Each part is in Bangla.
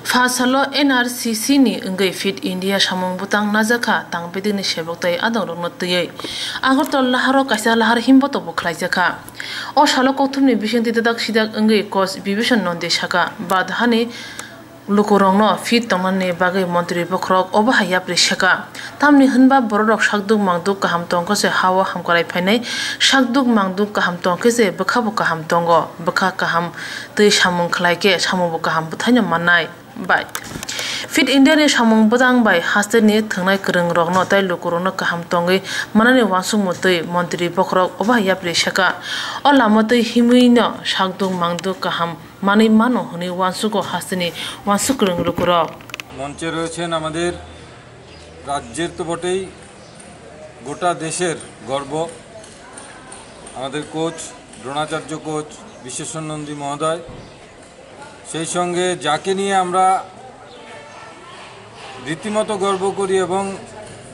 Fasalo NRCC ni ngai Fit India samung butang najaka tang bedini seboktai adang rong notiyai Agartala laharo kaisa lahar himboto bukhlaijaka o salo kokthumni bisingti dadak sidak ngai coach Bibhishan Nonde saka badhani lukurongno fit tongmani bagai mantri bokrok obahaya prishaka tamni hunba borok sakduk mangduk kaham tongko se hawa hamkarai phainai sakduk mangduk kaham tongke se bokha kaham tongo bokha kaham tei samung khlaike samubo kaham buthaina manai bai Fit India ni samung budang bai haste ni thangnai krung rokno tai lukurongno kaham tongai manani wansung motoi mantri bokrok obahaya prishaka o lamotoi himuino sakduk mangduk kaham মানি মানো হনি ওয়ানসুকো হাসিনি ওয়ানসুকরং লুকুরা মঞ্চে রয়েছেন আমাদের রাজ্যের তো বটেই গোটা দেশের গর্ব আমাদের কোচ দ্রোণাচার্য কোচ বিশ্বেশ্বর নন্দী মহোদয় সেই সঙ্গে যাকে নিয়ে আমরা রীতিমতো গর্ব করি এবং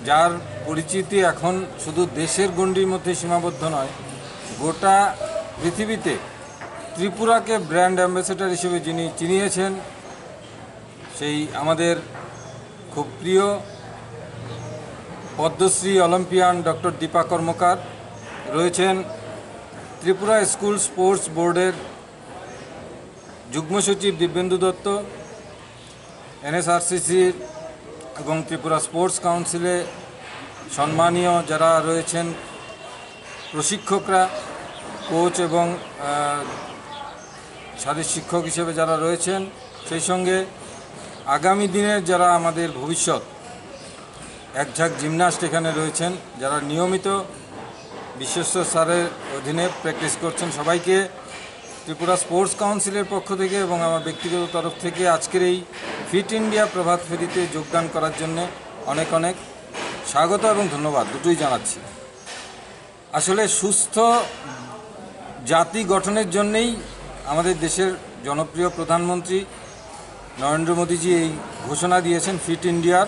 যার পরিচিতি এখন শুধু দেশের গণ্ডির মধ্যে সীমাবদ্ধ নয় গোটা পৃথিবীতে ত্রিপুরাকে ব্র্যান্ড অ্যাম্বাসেডর হিসেবে যিনি চিনিয়েছেন সেই আমাদের খুব প্রিয় পদ্মশ্রী অলিম্পিয়ান ডক্টর দীপা কর্মকার রয়েছেন ত্রিপুরা স্কুল স্পোর্টস বোর্ডের যুগ্ম সচিব দিব্যেন্দু দত্ত এনএসআরসিসির এবং ত্রিপুরা স্পোর্টস কাউন্সিলে সম্মানীয় যারা রয়েছেন প্রশিক্ষকরা কোচ এবং শারীরিক শিক্ষক হিসেবে যারা রয়েছেন সেই সঙ্গে আগামী দিনের যারা আমাদের ভবিষ্যৎ একঝাঁক জিমনাস্ট এখানে রয়েছেন যারা নিয়মিত বিশ্বেশ্বর স্যারের অধীনে প্র্যাকটিস করছেন সবাইকে ত্রিপুরা স্পোর্টস কাউন্সিলের পক্ষ থেকে এবং আমার ব্যক্তিগত তরফ থেকে আজকের এই ফিট ইন্ডিয়া প্রভাত ফেরিতে যোগদান করার জন্য অনেক অনেক স্বাগত এবং ধন্যবাদ দুটোই জানাচ্ছি আসলে সুস্থ জাতি গঠনের জন্যই আমাদের দেশের জনপ্রিয় প্রধানমন্ত্রী নরেন্দ্র মোদীজি এই ঘোষণা দিয়েছেন ফিট ইন্ডিয়ার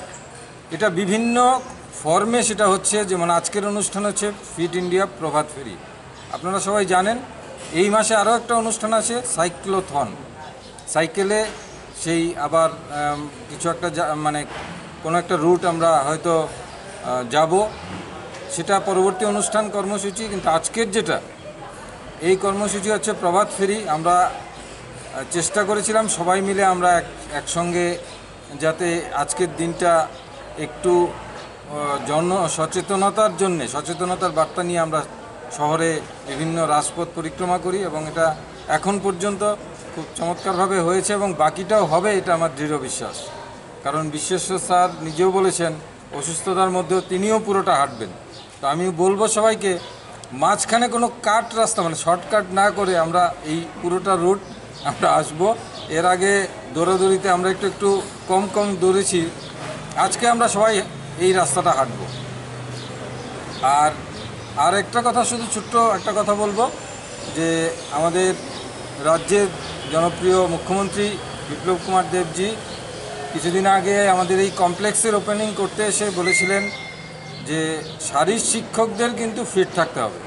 এটা বিভিন্ন ফর্মে সেটা হচ্ছে যেমন আজকের অনুষ্ঠান হচ্ছে ফিট ইন্ডিয়া প্রভাত ফেরি আপনারা সবাই জানেন এই মাসে আরও একটা অনুষ্ঠান আছে সাইক্লোথন সাইকেলে সেই আবার কিছু একটা মানে কোনো একটা রুট আমরা হয়তো যাব সেটা পরবর্তী অনুষ্ঠান কর্মসূচি কিন্তু আজকের যেটা এই কর্মসূচি হচ্ছে প্রভাত ফেরি আমরা চেষ্টা করেছিলাম সবাই মিলে আমরা একসঙ্গে যাতে আজকের দিনটা একটু সচেতনতার বার্তা নিয়ে আমরা শহরে বিভিন্ন রাজপথ পরিক্রমা করি এবং এটা এখন পর্যন্ত খুব চমৎকারভাবে হয়েছে এবং বাকিটাও হবে এটা আমার দৃঢ় বিশ্বাস কারণ বিশ্বেশ্বর স্যার নিজেও বলেছেন অসুস্থতার মধ্যেও তিনিও পুরোটা হাঁটবেন তো আমি বলবো সবাইকে মাঝখানে কোনো কাট রাস্তা মানে শর্টকাট না করে আমরা এই পুরোটা রুট আমরা আসব এর আগে দৌড়াদৌড়িতে আমরা একটু কম দৌড়েছি আজকে আমরা সবাই এই রাস্তাটা হাঁটব আর একটা কথা শুধু ছোট্ট একটা কথা বলবো যে আমাদের রাজ্যের জনপ্রিয় মুখ্যমন্ত্রী বিপ্লব কুমার দেবজি কিছুদিন আগে আমাদের এই কমপ্লেক্সের ওপেনিং করতে এসে বলেছিলেন যে শারীরিক শিক্ষকদের কিন্তু ফিট থাকতে হবে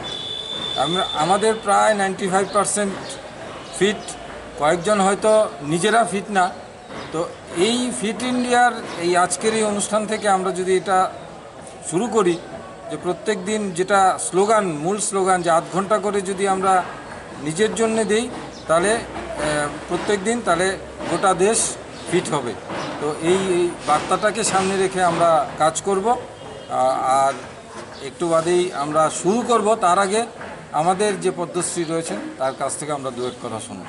আমাদের প্রায় 95% ফিট কয়েকজন হয়তো নিজেরা ফিট না তো এই ফিট ইন্ডিয়ার এই আজকের এই অনুষ্ঠান থেকে আমরা যদি এটা শুরু করি যে প্রত্যেক দিন যেটা মূল স্লোগান যে 8 ঘন্টা করে যদি আমরা নিজের জন্য দেই তাহলে প্রত্যেক দিন তাহলে গোটা দেশ ফিট হবে তো এই বার্তাটাকে সামনে রেখে আমরা কাজ করব আর একটু বাদেই আমরা শুরু করব তার আগে আমাদের যে পদ্মশ্রী রয়েছেন তার কাছ থেকে আমরা দু এক কথা শুনব